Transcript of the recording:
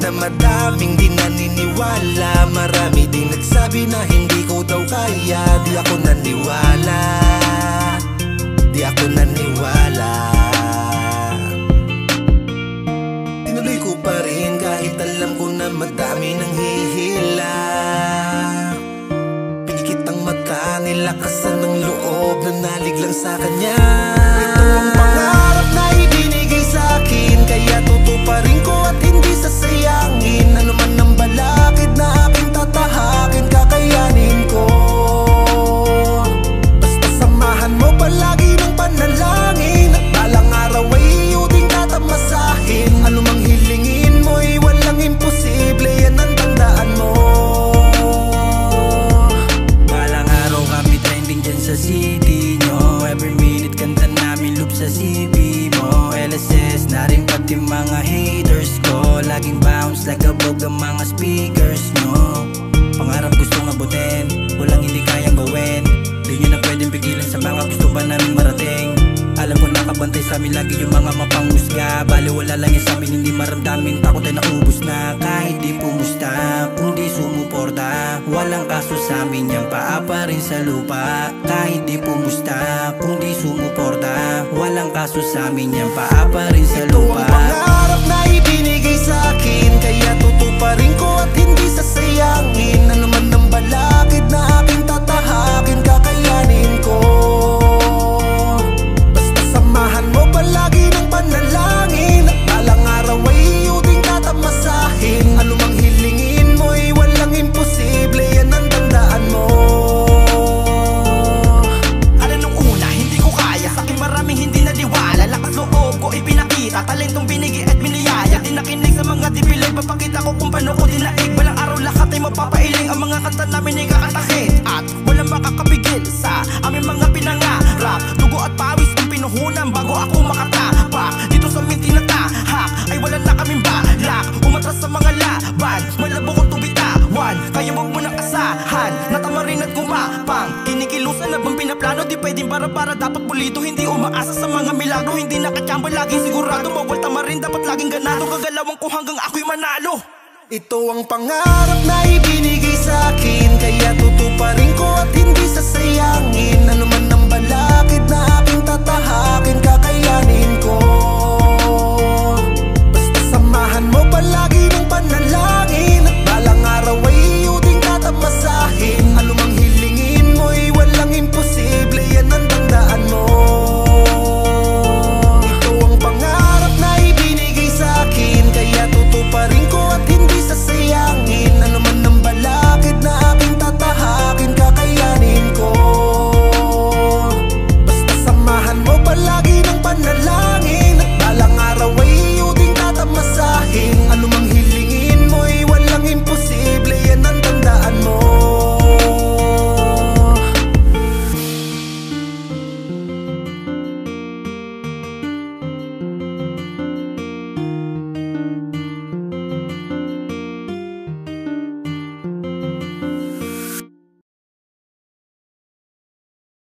na madaming di naniniwala. Marami ding nagsabi na hindi ko daw kaya. Di ako naniwala, di ako naniwala. Tinuloy ko pa rin kahit alam ko na madami nang hihila. Pinikit ang mata, nilakasan ng loob na nalig lang sa kanya. Ito ang pangarap na ibinigay sa akin, kaya tutuparin ko at hindi sasayangin. Ano man ang balakid na aking tatahakin, kakayanin ko. Basta samahan mo palagi ng panalangin, at balang araw ay iyuting tatamasahin. Ano mang hilingin mo'y walang imposible, yan ang tandaan mo. Balang araw kami trending dyan sa city nyo. Every minute kanta namin loop sa CV mo. LSS na rin pati mga haters ko, laging bounce like above ang mga speakers nyo. Pangarap gustong abutin, walang hindi kayang gawin. Di nyo na pwedeng pigilan sa mga gusto pa namin marating. Alam ko nakabantay sa amin lagi yung mga mapanghusga. Bali wala lang yan sa amin, hindi maramdaming takot ay naubos na. Kahit di pumusta, kung di sumuporta, walang kaso sa amin yan, paa pa rin sa lupa. Kahit di pumusta, kung di sumuporta, walang kaso sa amin yan, paa pa rin sa lupa. Ito ang pangarap na ibinigay sa akin, kaya tutuparin ko at hindi sasayangin. Ano man ang balakid na aking tatahakin, kakayanin ko. Samahan mo palagi ng panalangin, at balang araw ay iyuting tatamasahin. Ano mang hilingin mo'y walang imposible, yan ang tandaan mo. Ano nung una, hindi ko kaya, sa'kin maraming hindi naniwala. Lakas loob ko ipinakita, talentong binigay at biniyaya. Di nakinig sa mga dibilay, papakita ko kung paano ko dinaig. Balang araw lahat ay mapapailing, ang mga kanta namin ay kakatahit, at walang makakapigil sa aming mga pinangarap. Dugo at pawis ang pinuhunan bago ako makatapak. Dito sa amin tinatahak ay wala na kaming balak umatras sa mga laban, malabo kong tubitawan. Kaya wag mo nang asahan, natama rin at gumapang. Kinikilusan na bang pinaplano, di pwedeng para dapat pulito. Hindi umaasa sa mga milagro, hindi nakachamba, laging sigurado. Bawal tama rin, dapat laging ganado. Gagalawan ko hanggang ako'y manalo. Ito ang pangarap na ibinigay sa akin, kaya tutuparin ko at hindi sasayangin. Ano